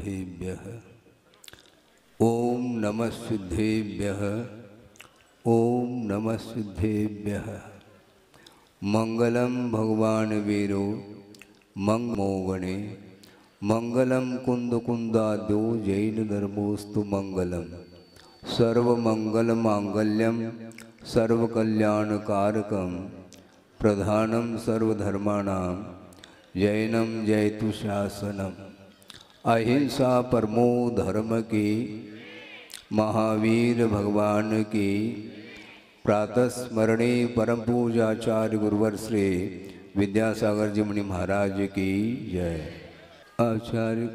सिद्धेभ्यः। ओम नमः सिद्धेभ्यः। ओम नमः सिद्धेभ्यः। मंगलम भगवान वीरो मंगमोगणे मंगलम कुंद कुंदाद्यो जैन धर्मोस्तु मंगलम सर्वमंगल मांगल्यम सर्वकल्याणकारकम प्रधानम सर्वधर्माणां जैनम जयतु शासनम। अहिंसा परमो धर्म की महावीर भगवान की प्रातः स्मरणे परम पूजाचार्य गुरुवर श्री विद्यासागर जी मुनि महाराज की जय। आचार्य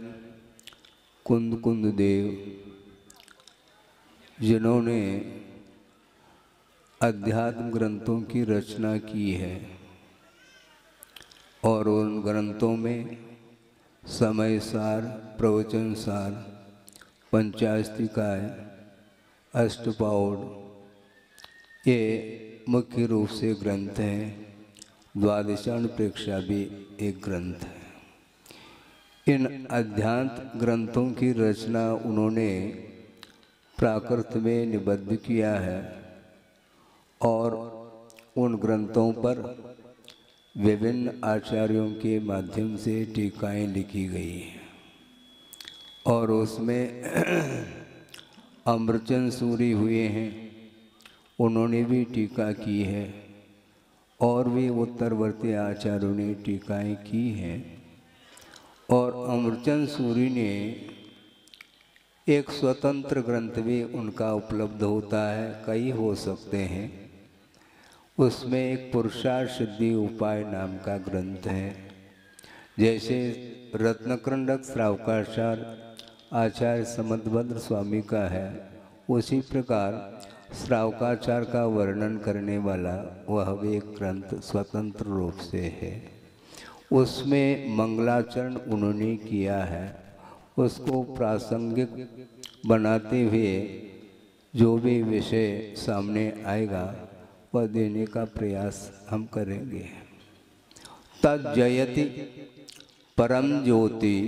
कुंद कुंद देव जिन्होंने अध्यात्म ग्रंथों की रचना की है और उन ग्रंथों में समय सार, प्रवचन सार, पंचास्तिकाय, अष्टपाउड ये मुख्य रूप से ग्रंथ हैं। द्वादशान प्रेक्षा भी एक ग्रंथ है। इन अध्यात्म ग्रंथों की रचना उन्होंने प्राकृत में निबद्ध किया है और उन ग्रंथों पर विभिन्न आचार्यों के माध्यम से टीकाएं लिखी गई हैं और उसमें अमृतचंद सूरी हुए हैं, उन्होंने भी टीका की है और भी उत्तरवर्ती आचार्यों ने टीकाएं की हैं। और अमृतचंद सूरी ने एक स्वतंत्र ग्रंथ भी उनका उपलब्ध होता है, कई हो सकते हैं। उसमें एक पुरुषार्थ सिद्धि उपाय नाम का ग्रंथ है। जैसे रत्नक्रंडक श्रावकाचार आचार्य समदभद्र स्वामी का है, उसी प्रकार श्रावकाचार का वर्णन करने वाला वह भी एक ग्रंथ स्वतंत्र रूप से है। उसमें मंगलाचरण उन्होंने किया है। उसको प्रासंगिक बनाते हुए जो भी विषय सामने आएगा वह देने का प्रयास हम करेंगे। तज्जयति परम ज्योति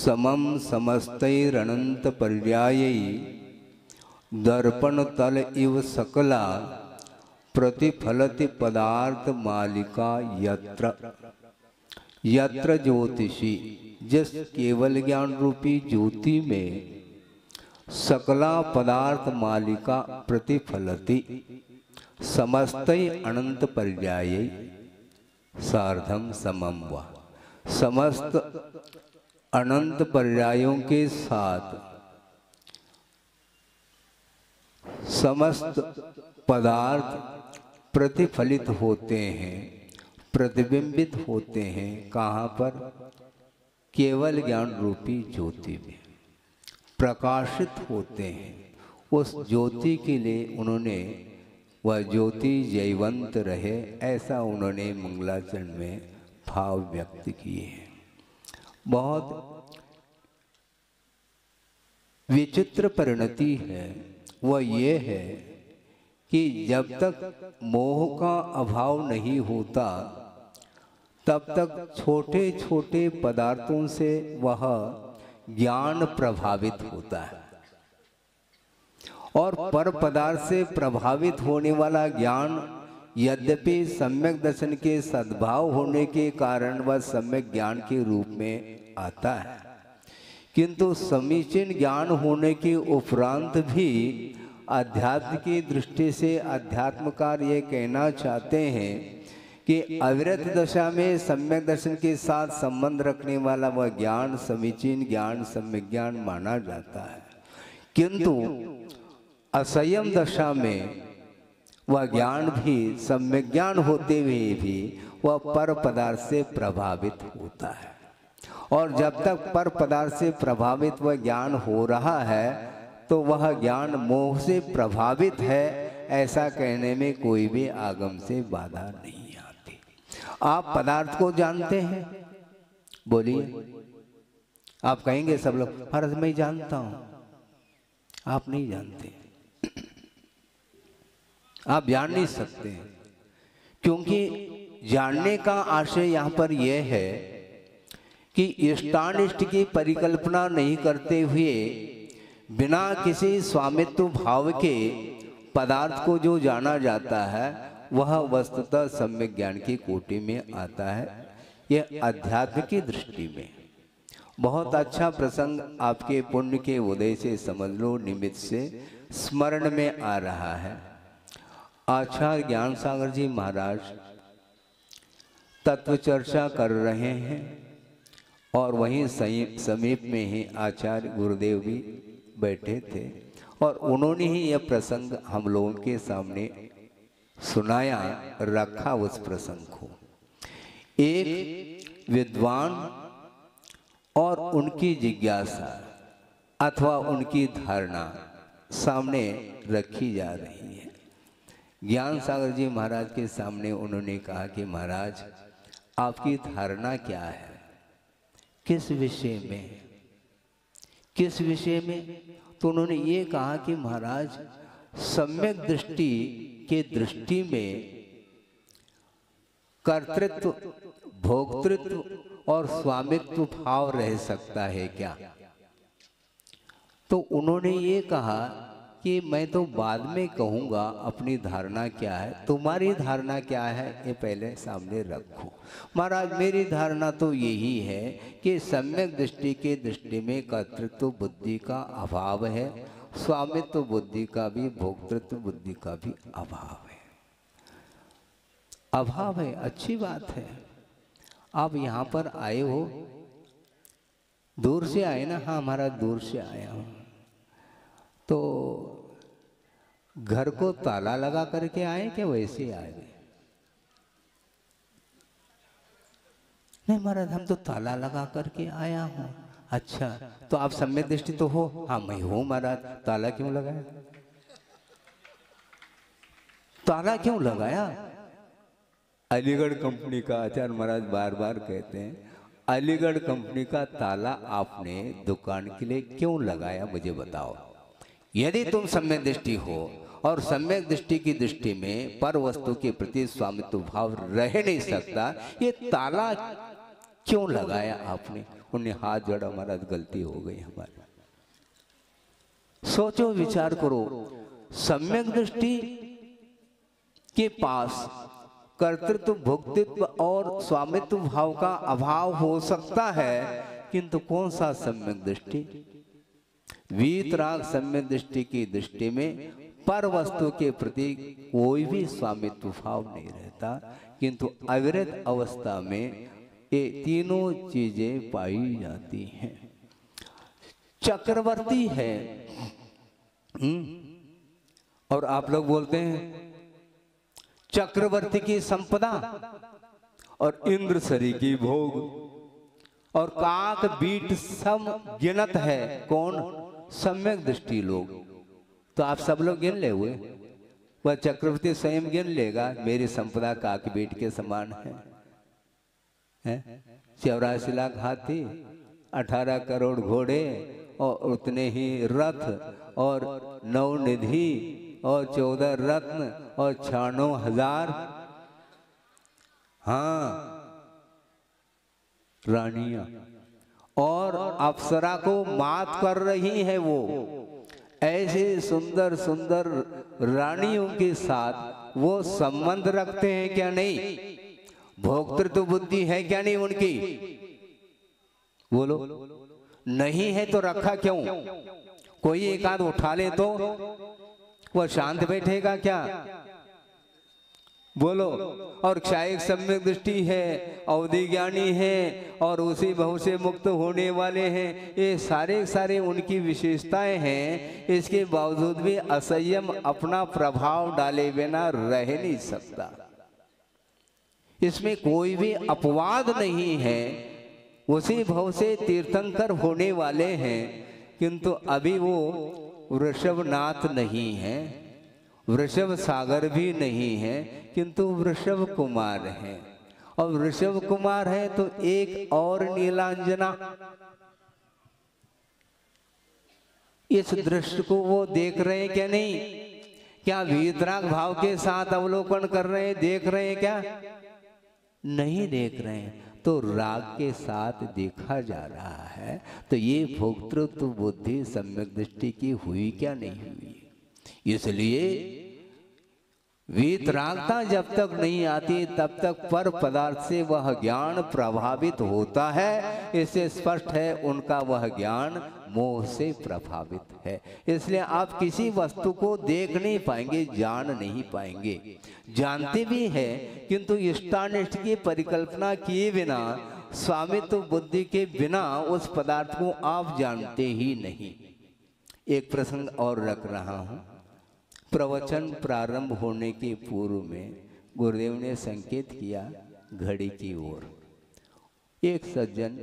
समम समस्तैरनंत पर्यायै दर्पण तल इव सकला प्रतिफलति पदार्थ मालिका यत्र यत्र ज्योतिषी। जिस केवल ज्ञान रूपी ज्योति में सकला पदार्थ मालिका प्रतिफलति समस्त अनंत पर्याय सार्धम समम वा। समस्त अनंत पर्यायों के साथ समस्त पदार्थ प्रतिफलित होते हैं, प्रतिबिंबित होते हैं। कहाँ पर? केवल ज्ञान रूपी ज्योति में प्रकाशित होते हैं। उस ज्योति के लिए उन्होंने वह ज्योति जयवंत रहे, ऐसा उन्होंने मंगलाचरण में भाव व्यक्त किए हैं। बहुत विचित्र परिणति है वह ये है कि जब तक मोह का अभाव नहीं होता तब तक छोटे छोटे पदार्थों से वह ज्ञान प्रभावित होता है और पर पदार्थ से प्रभावित होने वाला ज्ञान यद्यपि सम्यक दर्शन के सद्भाव होने के कारण वह सम्यक ज्ञान के रूप में आता है, किंतु समीचीन ज्ञान होने के उपरांत भी अध्यात्म की दृष्टि से अध्यात्मकार ये कहना चाहते हैं कि अविरत दशा में सम्यक दर्शन के साथ संबंध रखने वाला वह ज्ञान समीचीन ज्ञान, सम्यक ज्ञान माना जाता है, किंतु असंयम दशा में वह ज्ञान भी सम्यक ज्ञान होते हुए भी वह पर पदार्थ से प्रभावित होता है। और जब तक पर पदार्थ से प्रभावित वह ज्ञान हो रहा है तो वह ज्ञान मोह से प्रभावित है, ऐसा कहने में कोई भी आगम से बाधा नहीं आती। आप पदार्थ को जानते हैं? बोलिए। आप कहेंगे सब लोग, महाराज मैं जानता हूं। आप नहीं जानते, आप जान नहीं सकते, क्योंकि जानने का आशय यहाँ पर यह है कि इष्टानिष्ट की परिकल्पना नहीं करते हुए बिना किसी स्वामित्व भाव के पदार्थ को जो जाना जाता है वह वस्तुतः सम्यक ज्ञान की कोटि में आता है। यह अध्यात्म की दृष्टि में बहुत अच्छा प्रसंग आपके पुण्य के उदय से समझ लो, निमित्त से स्मरण में आ रहा है। आचार्य ज्ञान सागर जी महाराज तत्व चर्चा कर रहे हैं और वहीं समीप में ही आचार्य गुरुदेव भी बैठे थे और उन्होंने ही यह प्रसंग हम लोगों के सामने सुनाया, रखा उस प्रसंग को। एक विद्वान और उनकी जिज्ञासा अथवा उनकी धारणा सामने रखी जा रही है। ज्ञान सागर जी महाराज के सामने उन्होंने कहा कि महाराज आपकी धारणा क्या है, किस विषय में, किस विषय में? तो उन्होंने ये कहा कि महाराज सम्यक दृष्टि के दृष्टि में कर्तृत्व, भोक्तृत्व और स्वामित्व भाव रह सकता है क्या? तो उन्होंने ये कहा कि मैं तो बाद में कहूँगा अपनी धारणा क्या है, तुम्हारी धारणा क्या है ये पहले सामने रखो। महाराज मेरी धारणा तो यही है कि सम्यक दृष्टि के दृष्टि में कर्तृत्व बुद्धि का अभाव है, स्वामित्व बुद्धि का भी, भोक्तृत्व बुद्धि का भी अभाव है। अभाव है, अच्छी बात है। आप यहाँ पर आए हो, दूर से आए ना? हाँ महाराज दूर से आया हूँ। तो घर को ताला लगा करके आए क्या वैसे आ गए? नहीं महाराज हम तो ताला लगा करके आया हूँ। अच्छा तो आप सम्यक दृष्टि तो हो? हाँ मैं हूँ महाराज। ताला क्यों लगाया? ताला क्यों लगाया? अलीगढ़ कंपनी का, आचार्य महाराज बार बार कहते हैं, अलीगढ़ कंपनी का ताला आपने दुकान के लिए क्यों लगाया मुझे बताओ। यदि तुम सम्यक दृष्टि हो और सम्यक दृष्टि की दृष्टि में पर वस्तु के प्रति स्वामित्व भाव रह नहीं सकता, ये ताला क्यों लगाया आपने? उन्हें हाथ जोड़ा, महाराज गलती हो गई हमारी। सोचो विचार करो, सम्यक दृष्टि के पास कर्तृत्व, भोक्तृत्व और स्वामित्व भाव का अभाव हो सकता है, किंतु कौन सा सम्यक दृष्टि? वीतराग सम्यक दृष्टि की दृष्टि में पर वस्तु के प्रति कोई भी स्वामित्व भाव नहीं रहता, किंतु अविरत अवस्था में ये तीनों चीजें पाई जाती हैं। चक्रवर्ती है और आप लोग बोलते हैं चक्रवर्ती की संपदा और इंद्र सरी की भोग और काक बीट सम गिनत है। कौन? सम्यक दृष्टि लोग। तो आप सब लोग गिन ले हुए, वह चक्रवर्ती स्वयं गिन लेगा मेरी संपदा काक बीट के समान है। 84 लाख हाथी, 18 करोड़ घोड़े और उतने ही रथ और 9 निधि और 14 रत्न और 96,000 रानियां और अप्सरा को मात कर रही है। वो ऐसे सुंदर सुंदर रानियों के साथ वो संबंध रखते हैं क्या? नहीं। भोक्तृत्व बुद्धि है क्या नहीं उनकी? बोलो नहीं है तो रखा क्यों? कोई एक आध उठा ले तो वह शांत बैठेगा क्या? बोलो। और क्षायिक सम्यक दृष्टि है, अवधि ज्ञानी है और उसी भाव से मुक्त होने वाले हैं, ये सारे सारे उनकी विशेषताएं हैं। इसके बावजूद भी असंयम अपना प्रभाव डाले बिना रह नहीं सकता। इसमें कोई भी अपवाद नहीं है। उसी भाव से तीर्थंकर होने वाले हैं, किंतु अभी वो वृषभनाथ नहीं है, वृषभ सागर भी नहीं है, किंतु वृषभ कुमार है। और वृषभ कुमार है तो एक और नीलांजना, इस दृश्य को वो देख रहे हैं क्या? नहीं। क्या वीतराग भाव के साथ अवलोकन कर रहे हैं, देख रहे हैं क्या? नहीं देख रहे हैं। तो राग के साथ देखा जा रहा है, तो ये भोक्तृत्व बुद्धि सम्यक दृष्टि की हुई क्या नहीं हुई। इसलिए वीतरागता जब तक नहीं आती तब तक पर पदार्थ से वह ज्ञान प्रभावित होता है। इससे स्पष्ट है उनका वह ज्ञान मोह से प्रभावित है। इसलिए आप किसी वस्तु को देख नहीं पाएंगे, जान नहीं पाएंगे। जानते भी हैं किंतु इष्टानिष्ट की परिकल्पना किए बिना, स्वामित्व बुद्धि के बिना उस पदार्थ को आप जानते ही नहीं। एक प्रसंग और रख रहा हूं। प्रवचन प्रारंभ होने के पूर्व में गुरुदेव ने संकेत किया घड़ी की ओर। एक सज्जन,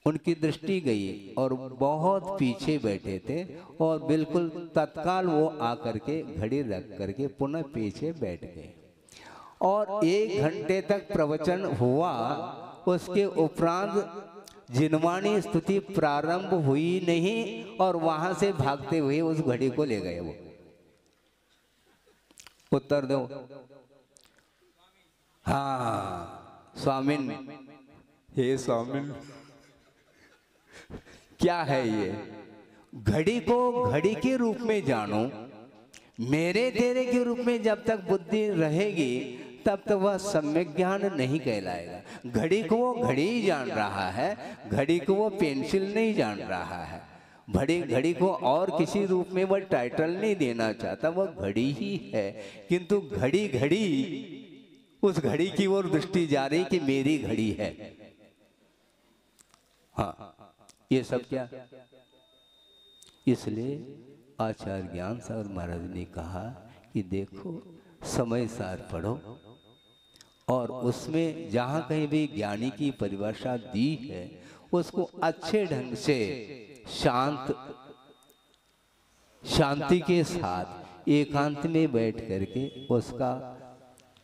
उनकी दृष्टि गई और बहुत पीछे बैठे थे और बिल्कुल तत्काल वो आकर के घड़ी रख करके पुनः पीछे बैठ गए और 1 घंटे तक प्रवचन हुआ। उसके उपरांत जिनवाणी स्तुति प्रारंभ हुई नहीं और वहां से भागते हुए उस घड़ी को ले गए। वो उत्तर दो। हाँ स्वामिन, हे स्वामिन, क्या है ये? घड़ी को घड़ी के रूप में जानो, मेरे तेरे के रूप में जब तक बुद्धि रहेगी तब तक वह सम्यक ज्ञान नहीं कहलाएगा। घड़ी को वो घड़ी ही जान रहा है, घड़ी को वो पेंसिल नहीं जान रहा है। घड़ी को और किसी रूप में वह टाइटल नहीं देना चाहता, वह घड़ी ही है। किंतु घड़ी घड़ी, उस घड़ी की ओर दृष्टि जा रही कि मेरी घड़ी है। हाँ, ये सब क्या? इसलिए आचार्य ज्ञान सागर महाराज ने कहा कि देखो समय सार पढ़ो और उसमें जहाँ कहीं भी ज्ञानी की परिभाषा दी है उसको अच्छे ढंग से शांति के साथ एकांत में बैठ करके उसका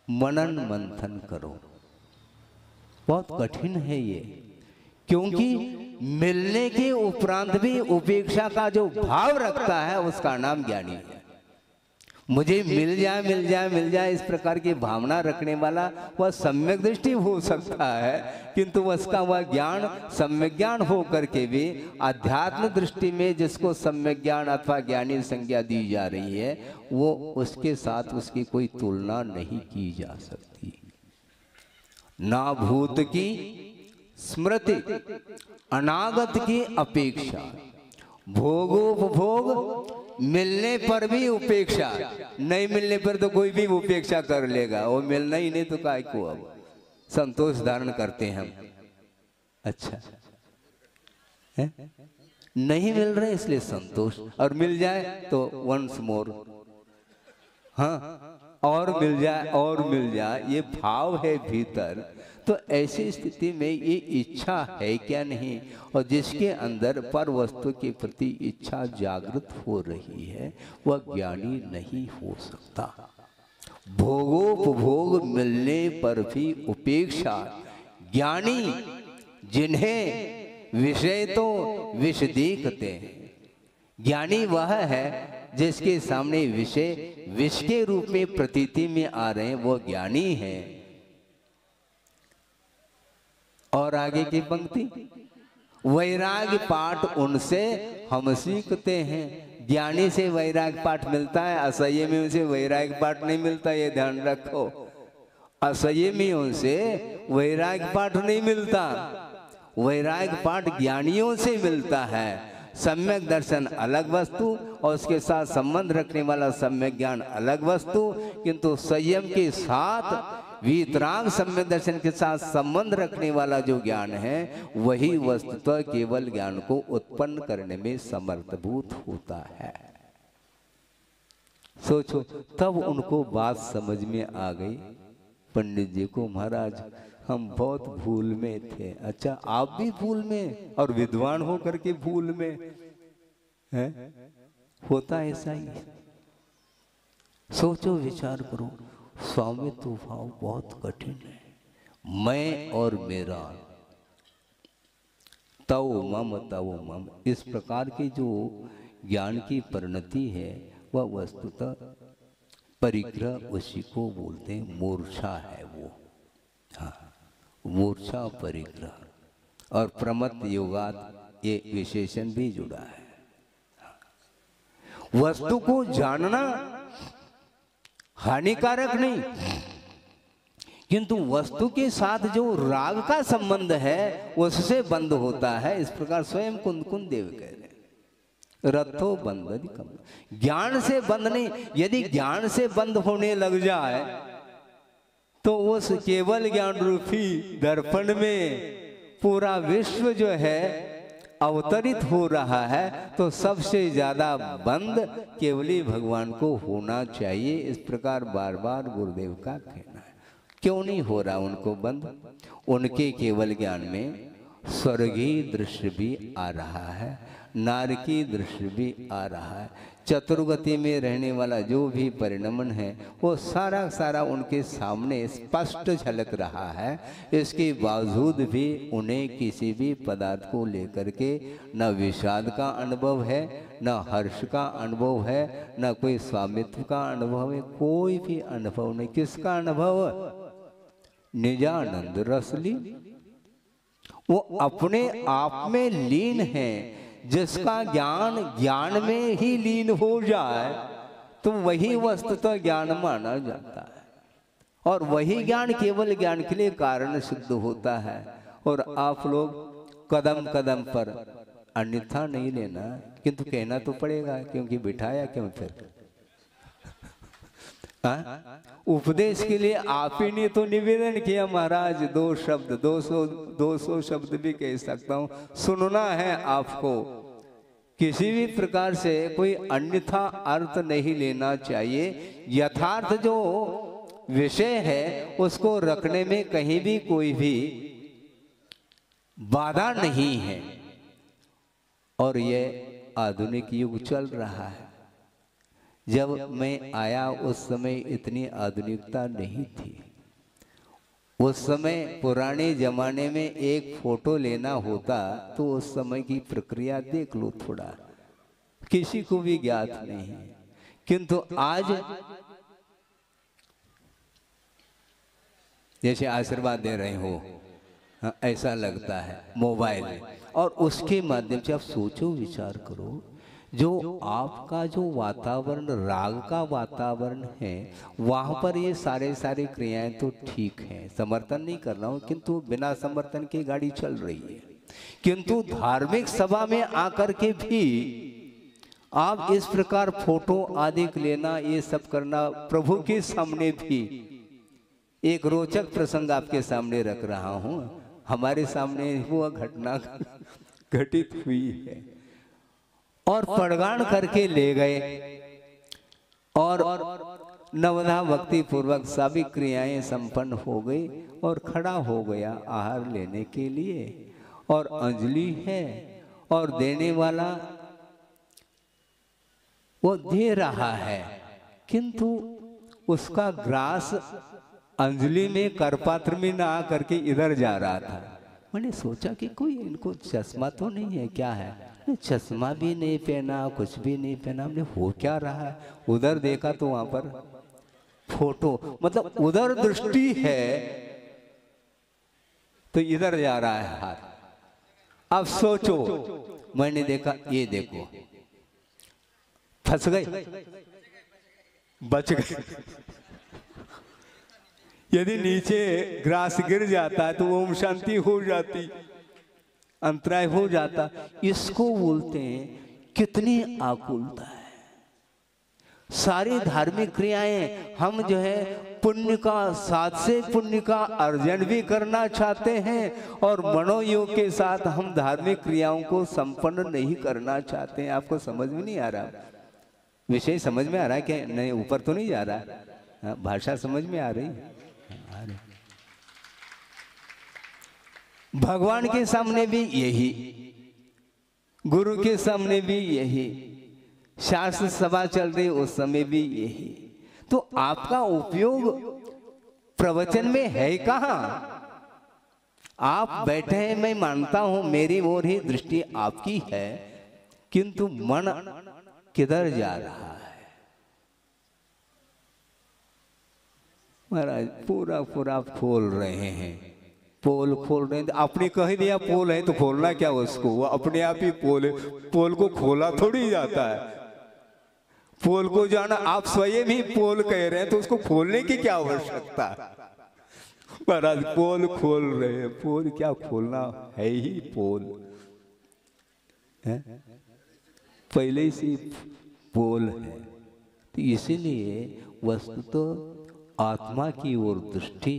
मनन मंथन करो। बहुत कठिन है ये, क्योंकि मिलने के उपरांत भी उपेक्षा का जो भाव रखता है उसका नाम ज्ञानी है। मुझे मिल जाए मिल जाए मिल जाए इस प्रकार की भावना रखने वाला वह सम्यक दृष्टि हो सकता है, किंतु उसका वह ज्ञान सम्यक ज्ञान हो करके भी अध्यात्म दृष्टि में जिसको सम्यक ज्ञान अथवा ज्ञानी संज्ञा दी जा रही है, वो उसके साथ उसकी कोई तुलना नहीं की जा सकती। ना भूत की स्मृति, अनागत की अपेक्षा, भोगोपभोग, मिलने पर भी उपेक्षा, नहीं मिलने पर तो कोई भी उपेक्षा कर लेगा। वो मिलना ही नहीं तो काय को अब संतोष धारण करते हैं हम। अच्छा है? नहीं मिल रहे इसलिए संतोष, और मिल जाए तो वंस मोर, हाँ और मिल जाए और मिल जाए, ये भाव है भीतर। तो ऐसी स्थिति में ये इच्छा है क्या नहीं, और जिसके अंदर पर वस्तु के प्रति इच्छा जागृत हो रही है वह ज्ञानी नहीं हो सकता। भोगोपभोग मिलने पर भी उपेक्षा, ज्ञानी जिन्हें विषय तो विष देखते हैं, ज्ञानी वह है जिसके सामने विषय विष के रूप में प्रतीति में आ रहे हैं, वो ज्ञानी है। और आगे की पंक्ति, वैराग्य पाठ उनसे हम सीखते हैं। ज्ञानी से वैराग्य पाठ मिलता है, असंयमियों से वैराग्य पाठ नहीं मिलता, ये ध्यान रखो। असंयमियों से वैराग्य पाठ नहीं मिलता, वैराग्य पाठ ज्ञानियों से मिलता है। सम्यक दर्शन अलग वस्तु और उसके साथ संबंध रखने वाला सम्यक ज्ञान अलग वस्तु, किंतु संयम के साथ वीतराग सम्यक दर्शन के साथ संबंध रखने वाला जो ज्ञान है वही वस्तुतः केवल ज्ञान को उत्पन्न करने में समर्थभूत होता है। सोचो, तब उनको बात समझ में आ गई पंडित जी को, महाराज हम बहुत भूल में थे। अच्छा, आप भी भूल में, और विद्वान हो करके भूल में है? होता ऐसा ही। सोचो, विचार करो, स्वामित्व भाव बहुत कठिन है। मैं और मेरा, तव मम तव मम, इस प्रकार की जो ज्ञान की परिणति है वह वस्तुतः परिग्रह उसी को बोलते हैं, मूर्छा है वो। हाँ, मूर्छा परिग्रह और प्रमत्त योगात ये विशेषण भी जुड़ा है। वस्तु को जानना हानिकारक नहीं, किंतु वस्तु के साथ जो राग का संबंध है उससे बंद होता है। इस प्रकार स्वयं कुंद देव कह रहे हैं, रथो बंधन कम। ज्ञान से बंद नहीं, यदि ज्ञान से बंद होने लग जाए तो उस केवल ज्ञान रूपी दर्पण में पूरा विश्व जो है अवतरित हो रहा है, तो सबसे ज्यादा बंद केवली भगवान को होना चाहिए। इस प्रकार बार बार गुरुदेव का कहना है। क्यों नहीं हो रहा उनको बंद? उनके केवल ज्ञान में स्वर्गीय दृश्य भी आ रहा है, नारकीय दृश्य भी आ रहा है। चतुर्गति में रहने वाला जो भी परिणमन है वो सारा सारा उनके सामने स्पष्ट झलक रहा है। इसके बावजूद भी उन्हें किसी भी पदार्थ को लेकर के न विषाद का अनुभव है, न हर्ष का अनुभव है, न कोई स्वामित्व का अनुभव है, कोई भी अनुभव नहीं। किसका अनुभव? निजानंद रसली, वो अपने आप में लीन है। जिसका ज्ञान ज्ञान में ही लीन हो जाए तो वही वस्तुतः ज्ञान माना जाता है, और वही ज्ञान केवल ज्ञान के लिए कारण सिद्ध होता है। और आप लोग कदम कदम पर अन्यथा नहीं लेना, किंतु कहना तो पड़ेगा, क्योंकि बिठाया क्यों फिर? उपदेश के लिए आप ही ने तो निवेदन किया महाराज, 2 शब्द 200 शब्द भी कह सकता हूँ, सुनना है आपको। किसी भी प्रकार से कोई अन्यथा अर्थ नहीं लेना चाहिए। यथार्थ जो विषय है उसको रखने में कहीं भी कोई भी बाधा नहीं है। और ये आधुनिक युग चल रहा है। जब मैं आया उस समय इतनी आधुनिकता नहीं थी। उस समय पुराने जमाने में एक फोटो लेना होता तो उस समय की प्रक्रिया देख लो थोड़ा, किसी को भी ज्ञात नहीं। किंतु आज जैसे आशीर्वाद दे रहे हो ऐसा लगता है मोबाइल, और उसके माध्यम से आप सोचो, विचार करो, जो आपका जो वातावरण राग का वातावरण है वहां पर ये सारे क्रियाएं तो ठीक हैं, समर्थन नहीं कर रहा हूं, किंतु बिना समर्थन की गाड़ी चल रही है। किंतु धार्मिक सभा में आकर के भी आप इस प्रकार फोटो आदि लेना, ये सब करना, प्रभु के सामने भी एक रोचक प्रसंग आपके सामने रख रहा हूं। हमारे सामने वो घटना घटित हुई है, और प्रगान करके ले गए, और नवधा भक्ति पूर्वक सभी क्रियाएं संपन्न हो गई, और खड़ा हो गया आहार लेने के लिए, और अंजलि है, और देने वाला वो दे रहा है, किंतु उसका ग्रास अंजलि में करपात्र में ना आकर के इधर जा रहा था। मैंने सोचा कि कोई इनको चश्मा तो नहीं है क्या है? चश्मा भी नहीं पहना, कुछ भी नहीं पहना। हमने हो क्या रहा है? उधर देखा तो वहां पर फोटो, मतलब उधर दृष्टि है तो इधर जा रहा है हाथ। अब सोचो, मैंने देखा, ये देखो, फंस गए, बच गए। यदि नीचे ग्रास गिर जाता है तो ओम शांति हो जाती, अंतराय हो जाता। इसको बोलते हैं कितनी आकुलता है। सारी धार्मिक क्रियाएं हम जो है पुण्य का, साथ से पुण्य का अर्जन भी करना चाहते हैं, और मनोयोग के साथ हम धार्मिक क्रियाओं को संपन्न नहीं करना चाहते हैं। आपको समझ में नहीं आ रहा? विषय समझ में आ रहा है कि नहीं? ऊपर तो नहीं जा रहा, भाषा समझ में आ रही? भगवान के सामने भी यही, गुरु के सामने भी यही, शास्त्र सभा चल रही उस समय भी यही। तो आपका उपयोग प्रवचन में है कहां? आप बैठे हैं, मैं मानता हूं मेरी ओर ही दृष्टि आपकी है, किंतु मन किधर जा रहा है? महाराज पूरा आप खोल रहे हैं, पोल खोल रहे हैं, आपने कह दिया पोल है तो खोलना क्या उसको, वो अपने आप ही पोल है, पोल को खोला थोड़ी जाता है। पोल को जाना, आप स्वयं ही पोल कह रहे हैं तो उसको खोलने की क्या आवश्यकता। महाराज पोल खोल रहे हैं, पोल क्या खोलना, है ही पोल है, पहले से पोल है। तो इसीलिए वस्तु तो आत्मा की ओर दृष्टि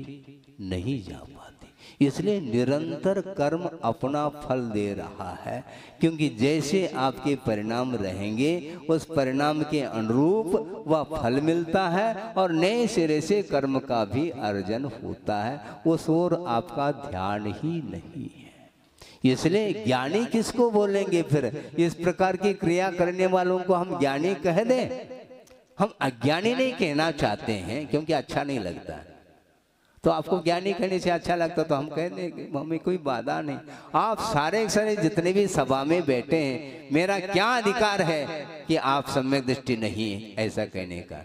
नहीं जा पाती, इसलिए निरंतर कर्म अपना फल दे रहा है। क्योंकि जैसे आपके परिणाम रहेंगे उस परिणाम के अनुरूप वह फल मिलता है और नए सिरे से कर्म का भी अर्जन होता है, उस ओर आपका ध्यान ही नहीं है। इसलिए ज्ञानी किसको बोलेंगे फिर, इस प्रकार की क्रिया करने वालों को हम ज्ञानी कह दें? हम अज्ञानी नहीं कहना चाहते हैं क्योंकि अच्छा नहीं लगता। तो आपको ज्ञानी कहने से अच्छा लगता तो हम कह देंगे, हमें कोई बाधा नहीं। आप सारे सारे जितने भी सभा में बैठे हैं, मेरा क्या अधिकार है कि आप सम्यक दृष्टि नहीं है ऐसा कहने का।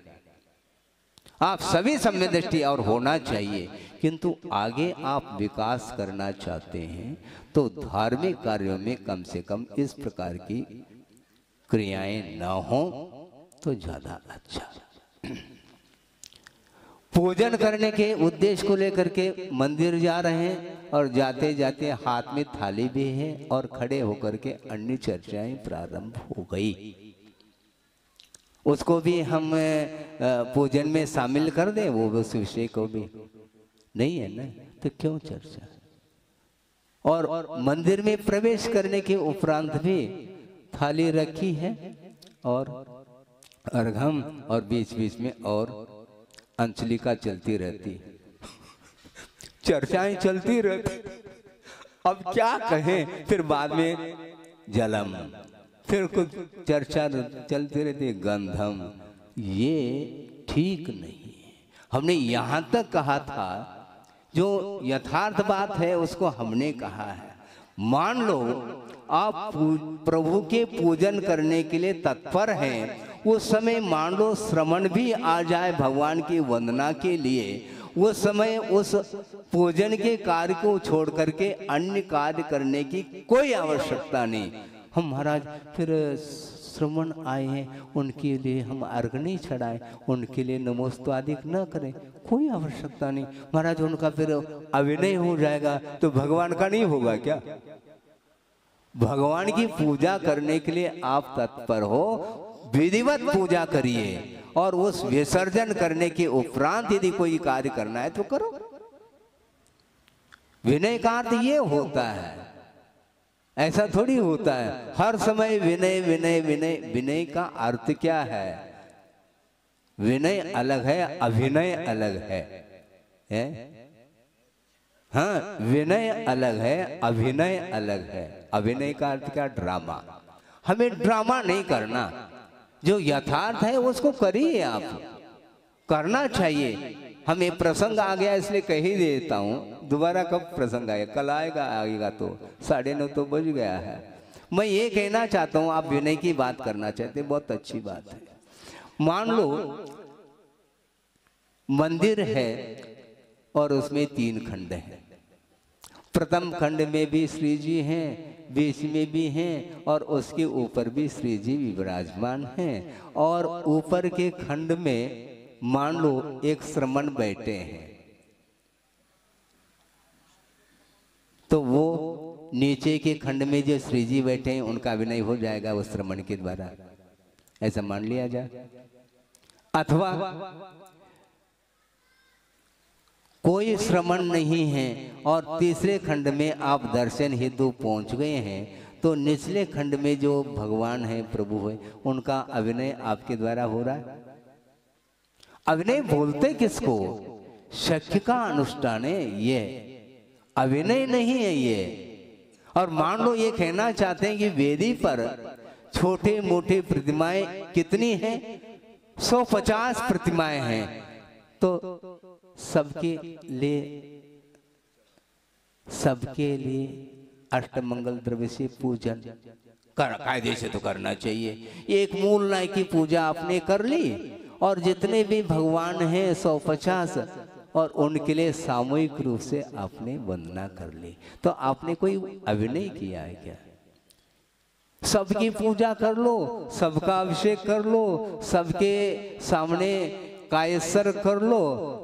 आप सभी सम्यक दृष्टि और होना चाहिए, किंतु आगे आप विकास करना चाहते हैं तो धार्मिक कार्यों में कम से कम इस प्रकार की क्रियाएं न हो तो ज्यादा अच्छा। पूजन करने के उद्देश्य को लेकर के मंदिर जा रहे हैं और जाते जाते हाथ में थाली भी है और खड़े होकर के अन्य चर्चाएं प्रारंभ हो गई, उसको भी हम पूजन में शामिल कर दें, वो उस विषय को भी नहीं है ना, तो क्यों चर्चा। और मंदिर में प्रवेश करने के उपरांत भी थाली रखी है और अर्घम और बीच बीच में और अंचलिका चलती रहती, चर्चाएं चलती रहती। अब क्या कहें, फिर बाद में जलम, फिर कुछ चर्चा चलती रहती, गंधम। ये ठीक नहीं है। हमने यहाँ तक कहा था, जो यथार्थ बात है उसको हमने कहा है। मान लो आप प्रभु के पूजन करने के लिए तत्पर हैं, उस समय मान लो श्रवण भी आ जाए भगवान की वंदना के लिए, उस समय उस पूजन के कार्य को छोड़ करके अन्य कार्य करने की कोई आवश्यकता नहीं। हम महाराज फिर श्रवण आए हैं उनके लिए हम अर्घ नहीं चढ़ाएं, उनके लिए नमोस्तुति न करें, कोई आवश्यकता नहीं। महाराज उनका फिर अभिनय हो जाएगा तो भगवान का नहीं होगा क्या? भगवान की पूजा करने के लिए आप तत्पर हो, विधिवत पूजा करिए और उस विसर्जन करने के उपरांत यदि कोई कार्य करना है तो करो। विनय का अर्थ ये होता है, ऐसा थोड़ी होता है हर समय विनय विनय विनय। विनय का अर्थ क्या है? विनय अलग है, अभिनय अलग है? हाँ, विनय अलग है, अभिनय अलग है। अभिनय का अर्थ क्या? ड्रामा। हमें ड्रामा नहीं करना, जो यथार्थ है उसको करिए, आप करना चाहिए। हमें प्रसंग आ गया इसलिए कह ही देता हूँ, दोबारा कब प्रसंग आएगा, कल आएगा तो 9:30 तो बज गया है। मैं ये कहना चाहता हूँ, आप विनय की बात करना चाहते हैं, बहुत अच्छी बात है। मान लो मंदिर है और उसमें 3 खंड हैं। प्रथम खंड में भी श्री जी हैं, बीच में भी हैं और उसके ऊपर भी श्री जी विराजमान हैं। और ऊपर के खंड में मान लो एक श्रमण बैठे हैं, तो वो नीचे के खंड में जो श्री जी बैठे हैं उनका अभिनय हो जाएगा उस श्रमण के द्वारा, ऐसा मान लिया जाए। अथवा कोई श्रमण नहीं है और तीसरे खंड में आप दर्शन हेतु पहुंच गए हैं, तो निचले खंड में जो भगवान है, प्रभु है, उनका अभिनय आपके द्वारा हो रहा है। अभिनय बोलते किसको? शक्य का अनुष्ठान है ये, अभिनय नहीं है ये। और मान लो ये कहना चाहते हैं कि वेदी पर छोटे मोटे प्रतिमाएं कितनी हैं? 150 प्रतिमाएं हैं, तो सबके लिए अष्टमंगल द्रव्य से पूजन कायदे से तो करना चाहिए। एक मूल नाय की पूजा आपने कर ली और जितने भी भगवान हैं 150 और उनके लिए सामूहिक रूप से आपने वंदना कर ली। तो आपने कोई अभिनय किया है क्या? सबकी पूजा कर लो, सबका अभिषेक कर लो, सबके सामने कायसर कर लो,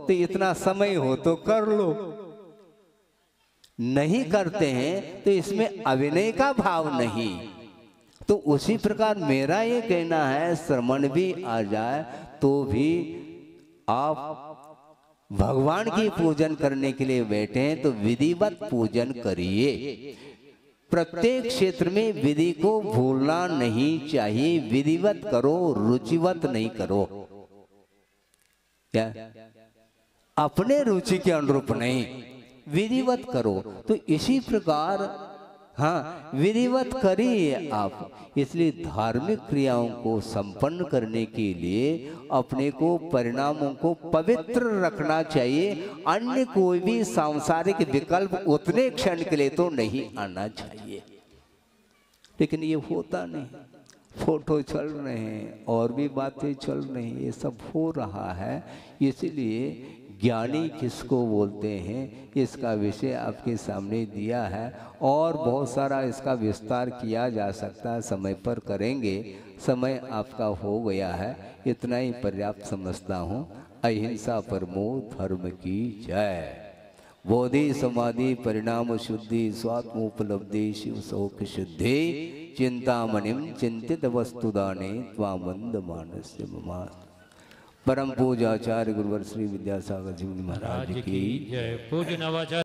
तो इतना समय हो तो कर लो। नहीं करते हैं तो इसमें अभिनय का भाव नहीं। तो उसी प्रकार मेरा ये कहना है, श्रवण भी आ जाए तो भी आप भगवान की पूजन करने के लिए बैठे हैं तो विधिवत पूजन करिए। प्रत्येक क्षेत्र में विधि को भूलना नहीं चाहिए। विधिवत करो, रुचिवत नहीं करो। क्या? अपने रुचि के अनुरूप नहीं, विधिवत करो। तो इसी प्रकार हाँ, विधिवत करिए आप। इसलिए धार्मिक क्रियाओं को संपन्न करने के लिए अपने को, परिणामों को पवित्र रखना चाहिए। अन्य कोई भी सांसारिक विकल्प उतने क्षण के लिए तो नहीं आना चाहिए। लेकिन ये होता नहीं। फोटो चल रहे हैं और भी बातें चल रही हैं, ये सब हो रहा है। इसलिए ज्ञानी किसको बोलते हैं, इसका विषय आपके सामने दिया है और बहुत सारा इसका विस्तार किया जा सकता है, समय पर करेंगे। समय आपका हो गया है, इतना ही पर्याप्त समझता हूँ। अहिंसा परमो धर्म की जय। बोधि समाधि परिणाम शुद्धि स्वात्मोपलब्धि शिव शोक शुद्धि चिंतामणिम चिंतित वस्तुदाने त्वामंद मानस्य ममा। परम पूज्य आचार्य गुरुवर श्री विद्यासागर जी महाराज की जय। पूज्य नवाचार्य